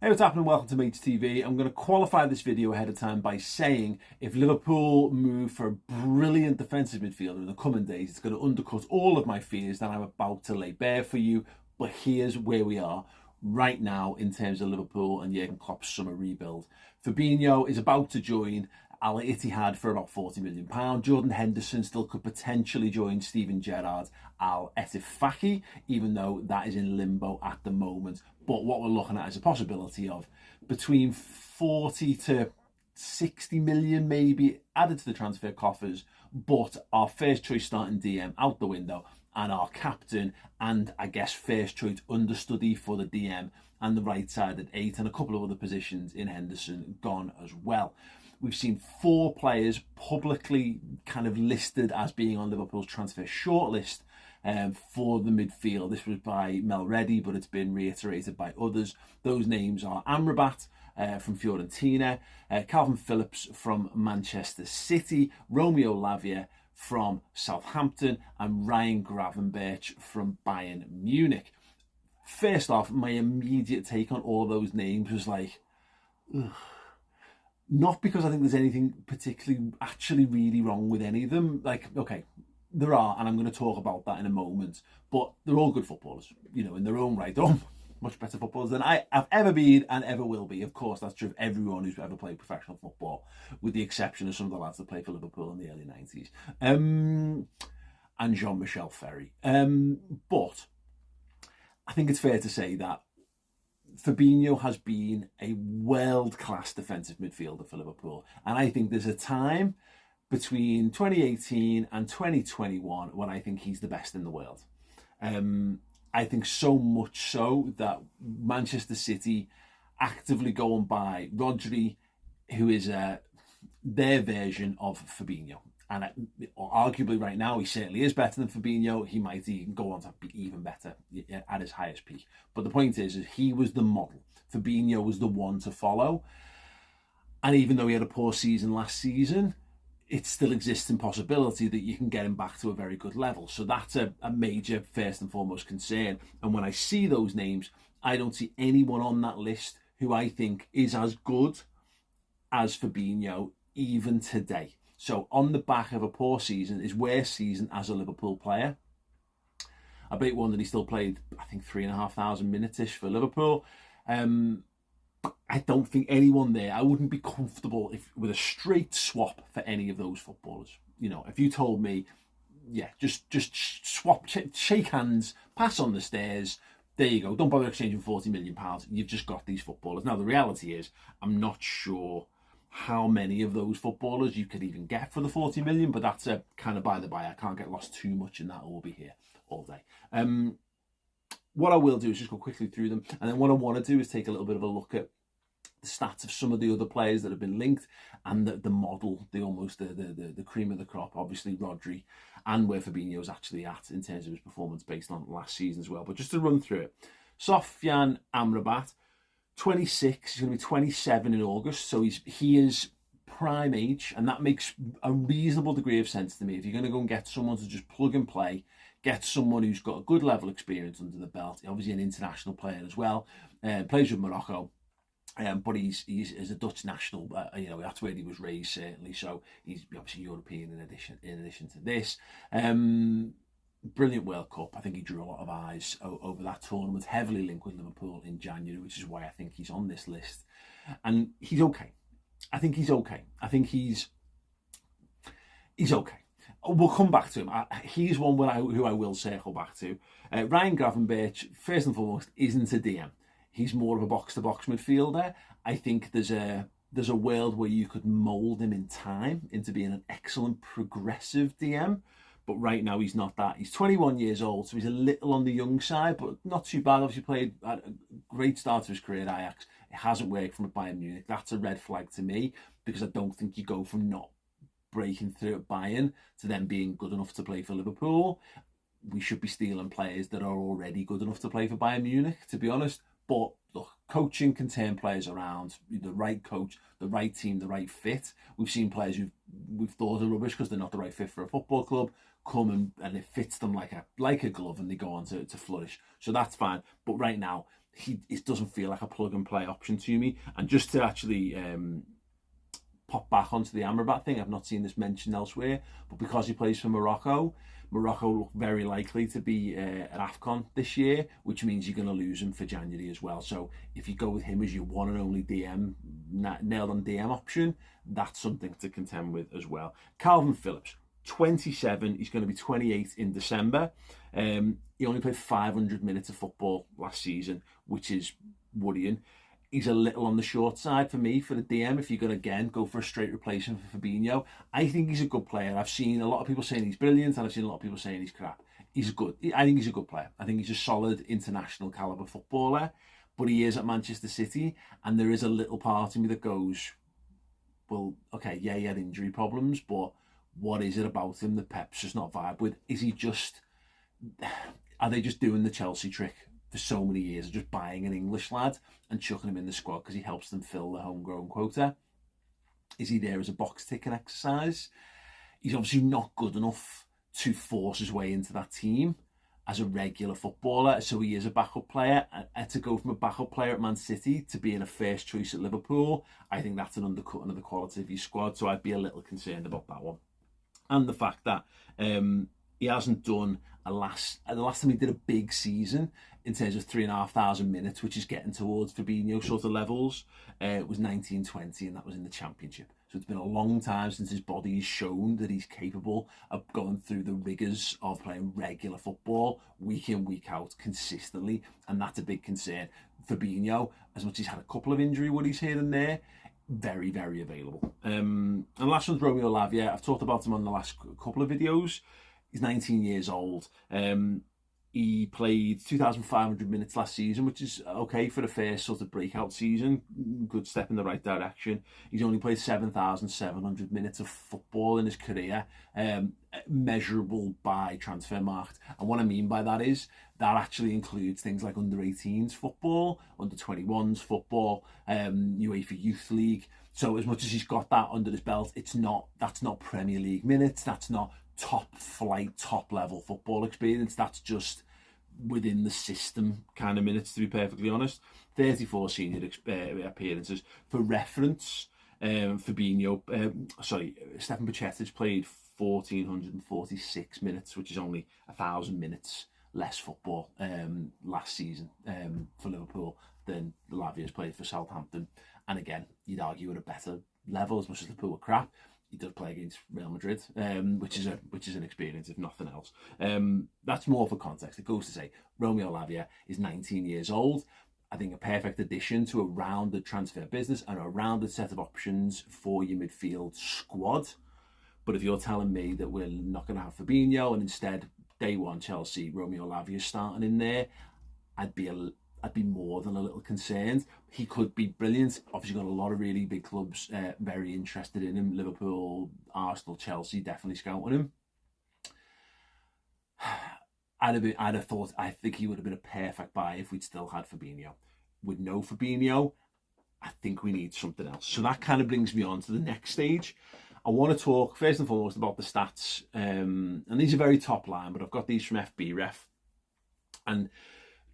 Hey, what's happening? Welcome to Mates TV. I'm going to qualify this video ahead of time by saying if Liverpool move for a brilliant defensive midfielder in the coming days, it's going to undercut all of my fears that I'm about to lay bare for you. But here's where we are right now in terms of Liverpool and Jurgen Klopp's summer rebuild. Fabinho is about to join Al-Ittihad for about £40 million. Jordan Henderson still could potentially join Steven Gerrard's Al-Ettifaq, even though that is in limbo at the moment. But what we're looking at is a possibility of between 40 to 60 million maybe added to the transfer coffers, but our first choice starting DM out the window, and our captain and I guess first choice understudy for the DM and the right side at 8 and a couple of other positions in Henderson gone as well. We've seen 4 players publicly kind of listed as being on Liverpool's transfer shortlist for the midfield. This was by Mel Reddy, but it's been reiterated by others. Those names are Amrabat from Fiorentina, Kalvin Phillips from Manchester City, Romeo Lavia from Southampton, and Ryan Gravenberch from Bayern Munich. First off, my immediate take on all of those names was like, ugh. Not because I think there's anything particularly actually really wrong with any of them. Like, okay, there are, and I'm going to talk about that in a moment, but they're all good footballers, you know, in their own right. They're all much better footballers than I have ever been and ever will be. Of course, that's true of everyone who's ever played professional football, with the exception of some of the lads that played for Liverpool in the early 90s. And Jean-Michel Ferry. But I think it's fair to say that Fabinho has been a world-class defensive midfielder for Liverpool. And I think there's a time between 2018 and 2021 when I think he's the best in the world. I think so much so that Manchester City actively go and buy Rodri, who is their version of Fabinho. And arguably right now, he certainly is better than Fabinho. He might even go on to be even better at his highest peak. But the point is he was the model. Fabinho was the one to follow. And even though he had a poor season last season, it still exists in possibility that you can get him back to a very good level. So that's a major first and foremost concern. And when I see those names, I don't see anyone on that list who I think is as good as Fabinho even today. So on the back of a poor season, his worst season as a Liverpool player. I bet one that he still played, I think, 3,500 minutes-ish for Liverpool. I don't think anyone there, I wouldn't be comfortable with a straight swap for any of those footballers. You know, if you told me, yeah, just swap, shake hands, pass on the stairs, there you go. Don't bother exchanging £40 million. You've just got these footballers. Now, the reality is, I'm not sure how many of those footballers you could even get for the 40 million, but that's a kind of by the by. I can't get lost too much in that, or we'll be here all day. What I will do is just go quickly through them, and then what I want to do is take a little bit of a look at the stats of some of the other players that have been linked, and the model, the cream of the crop, obviously Rodri, and where Fabinho's actually at in terms of his performance based on last season as well. But just to run through it, Sofyan Amrabat, 26, he's going to be 27 in August, so he is prime age, and that makes a reasonable degree of sense to me. If you're going to go and get someone to just plug and play, get someone who's got a good level of experience under the belt, obviously an international player as well, plays with Morocco, but he's a Dutch national, you know, that's where he was raised certainly, so he's obviously European in addition to this. Brilliant World Cup. I think he drew a lot of eyes over that tournament, heavily linked with Liverpool in January, which is why I think he's on this list. And he's okay. I think he's okay. I think he's okay. We'll come back to him. He's one who I will circle back to. Ryan Gravenberch, first and foremost, isn't a DM. He's more of a box-to-box midfielder. I think there's a world where you could mould him in time into being an excellent progressive DM. But right now he's not that. He's 21 years old, so he's a little on the young side, but not too bad. Obviously played a great start to his career at Ajax. It hasn't worked from Bayern Munich. That's a red flag to me, because I don't think you go from not breaking through at Bayern to then being good enough to play for Liverpool. We should be stealing players that are already good enough to play for Bayern Munich, to be honest. But look, coaching can turn players around. The right coach, the right team, the right fit. We've seen players who we've thought are rubbish because they're not the right fit for a football club come and it fits them like a glove, and they go on to flourish. So that's fine. But right now, it doesn't feel like a plug-and-play option to me. And just to actually pop back onto the Amrabat thing, I've not seen this mentioned elsewhere, but because he plays for Morocco look very likely to be at AFCON this year, which means you're going to lose him for January as well. So if you go with him as your one and only nailed on DM option, that's something to contend with as well. Kalvin Phillips, 27, he's going to be 28 in December. He only played 500 minutes of football last season, which is worrying. He's a little on the short side for me for the DM if you're going to, again, go for a straight replacement for Fabinho. I think he's a good player. I've seen a lot of people saying he's brilliant, and I've seen a lot of people saying he's crap. I think he's a good player. I think he's a solid international calibre footballer, but he is at Manchester City, and there is a little part of me that goes, well, okay, yeah, he had injury problems, but what is it about him that Pep's just not vibe with? Are they just doing the Chelsea trick for so many years of just buying an English lad and chucking him in the squad because he helps them fill the homegrown quota? Is he there as a box-ticking exercise? He's obviously not good enough to force his way into that team as a regular footballer, so he is a backup player. And to go from a backup player at Man City to being a first choice at Liverpool, I think that's an undercutting of the quality of his squad, so I'd be a little concerned about that one. And the fact that he hasn't done the last time he did a big season in terms of 3,500 minutes, which is getting towards Fabinho sort of levels, it was 1920, and that was in the Championship. So it's been a long time since his body has shown that he's capable of going through the rigours of playing regular football week in, week out, consistently, and that's a big concern. Fabinho, as much as he's had a couple of injury worries here and there, very, very available. And last one's Romeo Lavia. I've talked about him on the last couple of videos. He's 19 years old. He played 2,500 minutes last season, which is okay for the first sort of breakout season. Good step in the right direction. He's only played 7,700 minutes of football in his career, measurable by Transfermarkt. And what I mean by that is that actually includes things like under-18s football, under-21s football, UEFA Youth League. So as much as he's got that under his belt, that's not Premier League minutes. That's not top flight, top level football experience. That's just within the system kind of minutes, to be perfectly honest. 34 senior appearances. For reference, Stefan Bajcetic played 1,446 minutes, which is only 1,000 minutes less football last season for Liverpool than Lavia's played for Southampton. And again, you'd argue at a better level, as much as Liverpool were crap. He does play against Real Madrid, which is an experience, if nothing else. That's more for context. It goes to say Romeo Lavia is 19 years old. I think a perfect addition to a rounded transfer business and a rounded set of options for your midfield squad. But if you're telling me that we're not going to have Fabinho and instead day one Chelsea, Romeo Lavia starting in there, I'd be more than a little concerned. He could be brilliant. Obviously got a lot of really big clubs very interested in him. Liverpool, Arsenal, Chelsea definitely scouting him. I'd have thought, I think he would have been a perfect buy if we'd still had Fabinho. With no Fabinho, I think we need something else. So that kind of brings me on to the next stage. I want to talk first and foremost about the stats. And these are very top line, but I've got these from FBref. And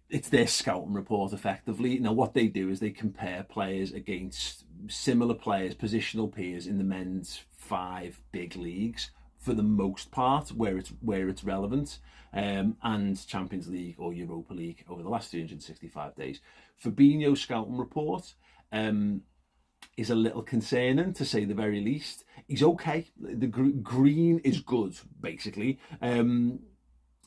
it's their scouting report, effectively. Now, what they do is they compare players against similar players, positional peers in the men's 5 big leagues, for the most part, where it's relevant, and Champions League or Europa League over the last 365 days. Fabinho's scouting report is a little concerning, to say the very least. He's okay. The green is good, basically.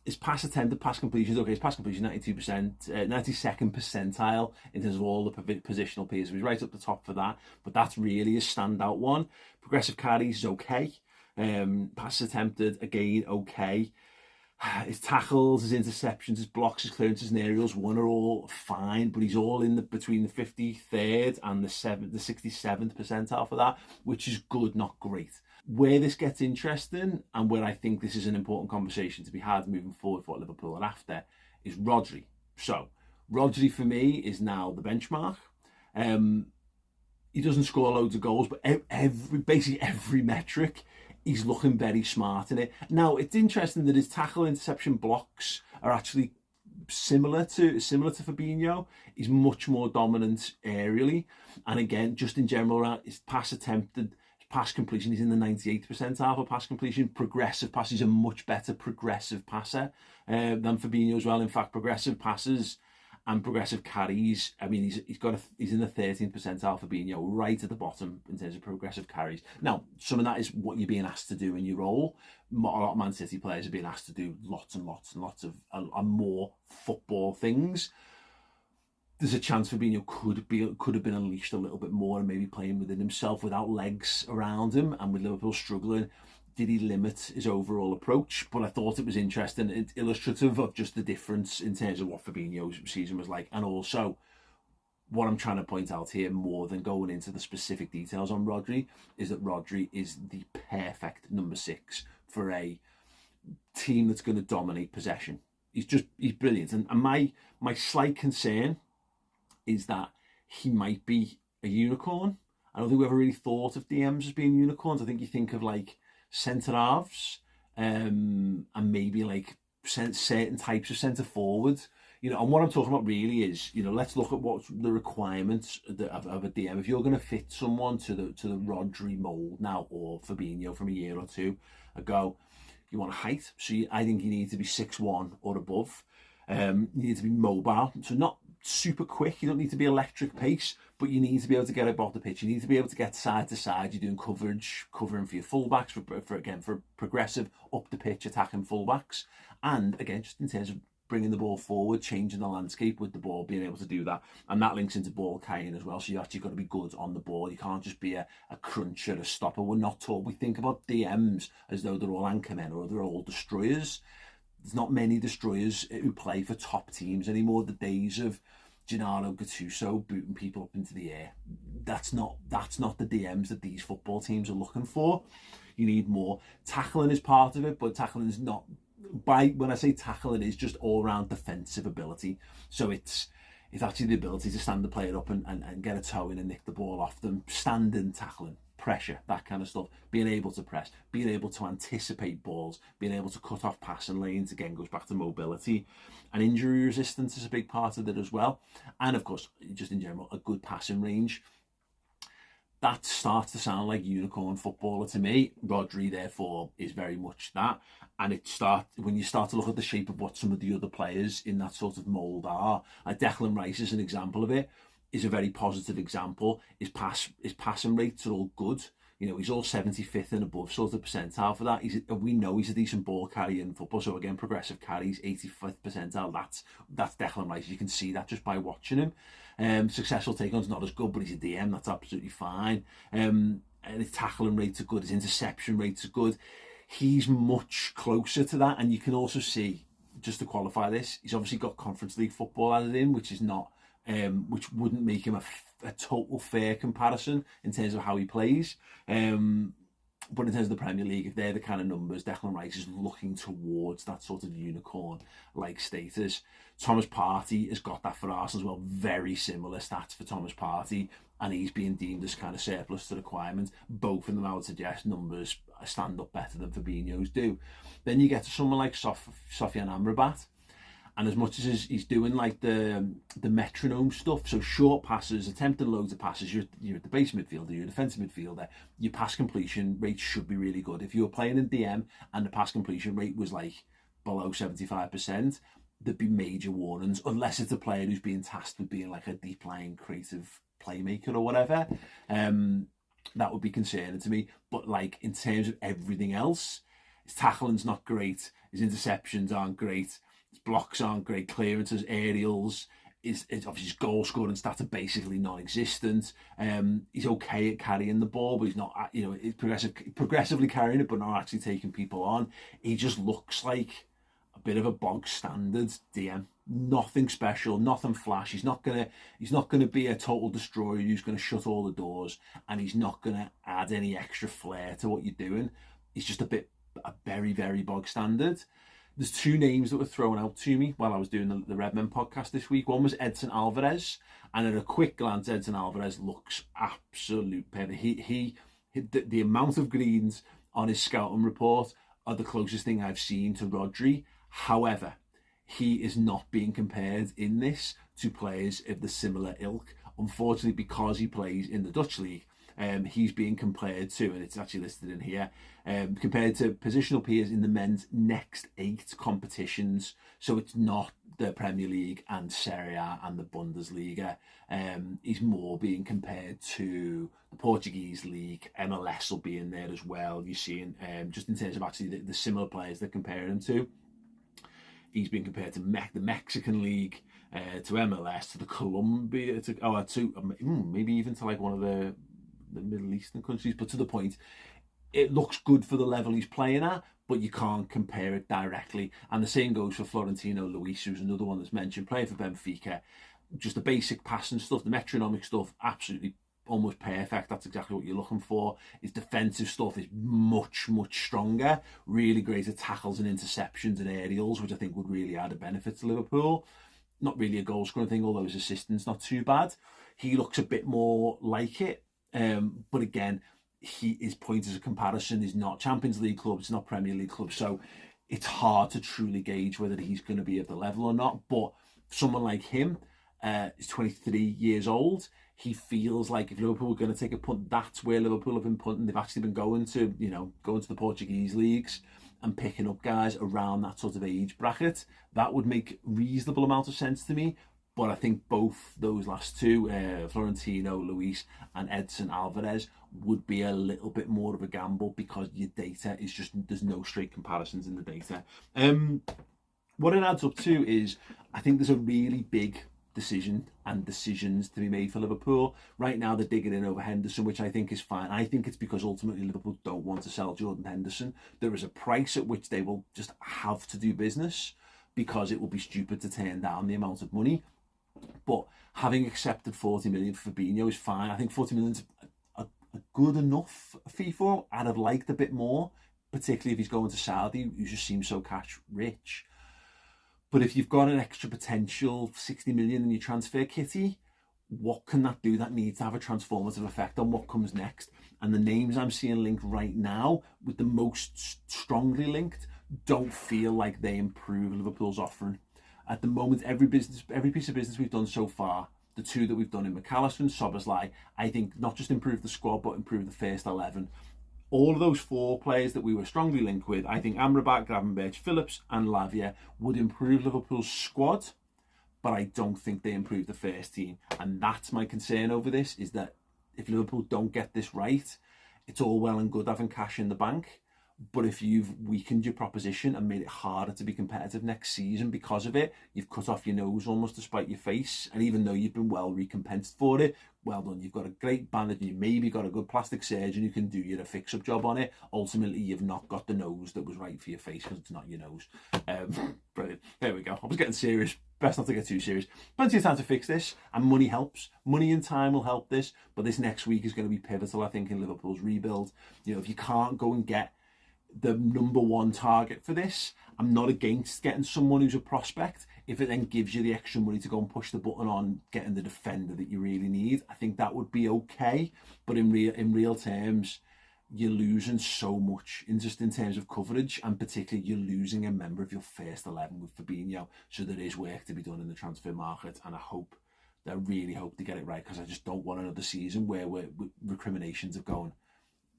His pass attempted, pass completion is okay. His pass completion 92%, 92nd percentile in terms of all the positional peers. So he's right up the top for that. But that's really a standout one. Progressive carries is okay. Passes attempted, again, okay. His tackles, his interceptions, his blocks, his clearances and aerials, one are all fine, but he's all in between the 53rd and the 67th percentile for that, which is good, not great. Where this gets interesting, and where I think this is an important conversation to be had moving forward for what Liverpool are after, is Rodri. So, Rodri for me is now the benchmark. He doesn't score loads of goals, but basically every metric, he's looking very smart in it. Now, it's interesting that his tackle interception blocks are actually similar to Fabinho. He's much more dominant aerially, and again, just in general, his pass attempted, his pass completion, he's in the 98th percentile for pass completion. Progressive pass, he's a much better progressive passer than Fabinho as well. In fact, progressive passes and progressive carries, I mean, he's in the 13th percentile for Fabinho, right at the bottom in terms of progressive carries. Now, some of that is what you're being asked to do in your role. A lot of Man City players are being asked to do lots and lots and lots of more football things. There's a chance Fabinho could have been unleashed a little bit more and maybe playing within himself without legs around him, and with Liverpool struggling, did he limit his overall approach? But I thought it was interesting. It's illustrative of just the difference in terms of what Fabinho's season was like. And also, what I'm trying to point out here, more than going into the specific details on Rodri, is that Rodri is the perfect number 6 for a team that's going to dominate possession. He's brilliant. And my slight concern is that he might be a unicorn. I don't think we ever really thought of DMs as being unicorns. I think you think of like centre halves, and maybe like certain types of centre forward, and what I'm talking about really is, let's look at what's the requirements of a DM. If you're going to fit someone to the Rodri mould now, or Fabinho from a year or two ago, you want a height. So I think you need to be 6'1" or above. You need to be mobile, so not super quick. You don't need to be electric pace, but you need to be able to get above the pitch. You need to be able to get side to side. You're doing covering for your fullbacks, for progressive up the pitch attacking fullbacks, and again, just in terms of bringing the ball forward, changing the landscape with the ball, being able to do that. And that links into ball carrying as well. So you actually got to be good on the ball. You can't just be a cruncher, a stopper. We're not taught. We think about DMs as though they're all anchormen or they're all destroyers. There's not many destroyers who play for top teams anymore. The days of Gennaro Gattuso booting people up into the air, that's not the DMs that these football teams are looking for. You need more. Tackling is part of it, but tackling is not, when I say tackling, it's just all-round defensive ability. So it's actually the ability to stand the player up and get a toe in and nick the ball off them. Standing tackling, pressure, that kind of stuff. Being able to press, being able to anticipate balls, being able to cut off passing lanes, again, goes back to mobility. And injury resistance is a big part of it as well. And of course, just in general, a good passing range. That starts to sound like unicorn footballer to me. Rodri, therefore, is very much that. And when you start to look at the shape of what some of the other players in that sort of mould are, like Declan Rice is an example of it, is a very positive example. His passing rates are all good. He's all 75th and above sort of percentile for that. We know he's a decent ball carrier in football. So again, progressive carries, 85th percentile. That's Declan Rice. You can see that just by watching him. Successful take-on's not as good, but he's a DM. That's absolutely fine. And his tackling rates are good. His interception rates are good. He's much closer to that. And you can also see, just to qualify this, he's obviously got Conference League football added in, which is not, which wouldn't make him a total fair comparison in terms of how he plays. But in terms of the Premier League, if they're the kind of numbers, Declan Rice is looking towards that sort of unicorn-like status. Thomas Partey has got that for Arsenal as well. Very similar stats for Thomas Partey, and he's being deemed as kind of surplus to requirements. Both of them, I would suggest, numbers stand up better than Fabinho's do. Then you get to someone like Sofyan Amrabat. And as much as he's doing like the metronome stuff, so short passes, attempting loads of passes, you're at the base midfielder, you're a defensive midfielder, your pass completion rate should be really good. If you were playing in DM and the pass completion rate was like below 75%, there'd be major warnings, unless it's a player who's being tasked with being like a deep lying creative playmaker or whatever. That would be concerning to me. But like in terms of everything else, his tackling's not great, his interceptions aren't great, his blocks aren't great, clearances, aerials, obviously his goal scoring stats are basically non-existent. He's okay at carrying the ball, but he's not, he's progressively carrying it, but not actually taking people on. He just looks like a bit of a bog standard DM. Nothing special, nothing flash. He's not gonna be a total destroyer who's gonna shut all the doors, and he's not gonna add any extra flair to what you're doing. He's just a very, very bog standard. There's two names that were thrown out to me while I was doing the Redmen podcast this week. One was Edson Alvarez, and at a quick glance, Edson Alvarez looks absolute perfect. The amount of greens on his scouting report are the closest thing I've seen to Rodri. However, he is not being compared in this to players of the similar ilk. Unfortunately, because he plays in the Dutch league, he's being compared to, and it's actually listed in here, compared to positional peers in the men's next 8 competitions. So it's not the Premier League and Serie A and the Bundesliga. He's more being compared to the Portuguese league. MLS will be in there as well. You're seeing, just in terms of actually the similar players they're comparing him to. He's been compared to the Mexican league, to MLS, to the Colombia, to maybe even to like one of the Middle Eastern countries. But to the point, it looks good for the level he's playing at, but you can't compare it directly. And the same goes for Florentino Luis, who's another one that's mentioned, playing for Benfica. Just the basic passing stuff, the metronomic stuff, absolutely almost perfect. That's exactly what you're looking for. His defensive stuff is much, much stronger. Really great at tackles and interceptions and aerials, which I think would really add a benefit to Liverpool. Not really a goal scoring thing, although his assistance not too bad. He looks a bit more like it. But again, his point as a comparison is not Champions League clubs, it's not Premier League clubs. So it's hard to truly gauge whether he's going to be at the level or not. But someone like him is 23 years old. He feels like if Liverpool were going to take a punt, that's where Liverpool have been punting. They've actually been going to the Portuguese leagues and picking up guys around that sort of age bracket. That would make reasonable amount of sense to me. But I think both those last two, Florentino Luis and Edson Alvarez, would be a little bit more of a gamble because your data is just, there's no straight comparisons in the data. What it adds up to is, I think there's a really big decisions to be made for Liverpool. Right now they're digging in over Henderson, which I think is fine. I think it's because ultimately Liverpool don't want to sell Jordan Henderson. There is a price at which they will just have to do business because it will be stupid to turn down the amount of money. But having accepted 40 million for Fabinho is fine. I think 40 million is a good enough fee for him. I'd have liked a bit more, particularly if he's going to Saudi, who just seems so cash rich. But if you've got an extra potential 60 million in your transfer kitty, what can that do? That needs to have a transformative effect on what comes next. And the names I'm seeing linked right now, with the most strongly linked, don't feel like they improve Liverpool's offering. At the moment, every piece of business we've done so far, the two that we've done in McAllister and Szoboszlai, I think not just improve the squad, but improve the first 11. All of those 4 players that we were strongly linked with, I think Amrabat, Gravenberch, Phillips and Lavia would improve Liverpool's squad, but I don't think they improve the first team. And that's my concern over this, is that if Liverpool don't get this right, it's all well and good having cash in the bank. But if you've weakened your proposition and made it harder to be competitive next season because of it, you've cut off your nose almost to spite your face. And even though you've been well recompensed for it, well done. You've got a great bandage, you maybe got a good plastic surgeon who can do you a fix-up job on it. Ultimately, you've not got the nose that was right for your face because it's not your nose. Brilliant. There we go. I was getting serious. Best not to get too serious. Plenty of time to fix this, and money helps. Money and time will help this, but this next week is going to be pivotal, I think, in Liverpool's rebuild. If you can't go and get the number 1 target for this, I'm not against getting someone who's a prospect if it then gives you the extra money to go and push the button on getting the defender that you really need. I think that would be okay, but in real terms, you're losing so much in terms of coverage, and particularly you're losing a member of your first 11 with Fabinho. So there is work to be done in the transfer market, and I really hope to get it right, because I just don't want another season where recriminations of going,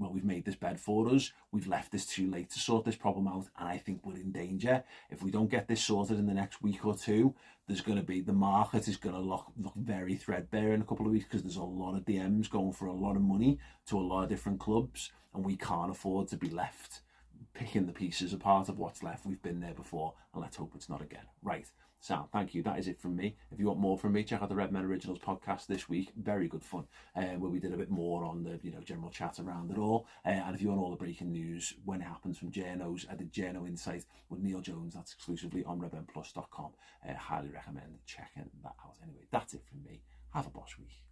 well, we've made this bed for us, we've left this too late to sort this problem out, and I think we're in danger. If we don't get this sorted in the next week or two, the market is going to look very threadbare in a couple of weeks, because there's a lot of DMs going for a lot of money to a lot of different clubs, and we can't afford to be left picking the pieces apart of what's left. We've been there before, and let's hope it's not again. Right. So, thank you. That is it from me. If you want more from me, check out the Red Men Originals podcast this week. Very good fun, where we did a bit more on the general chat around it all. And if you want all the breaking news when it happens from journos, I did Journo Insight with Neil Jones. That's exclusively on redmenplus.com. Highly recommend checking that out. Anyway, that's it from me. Have a boss week.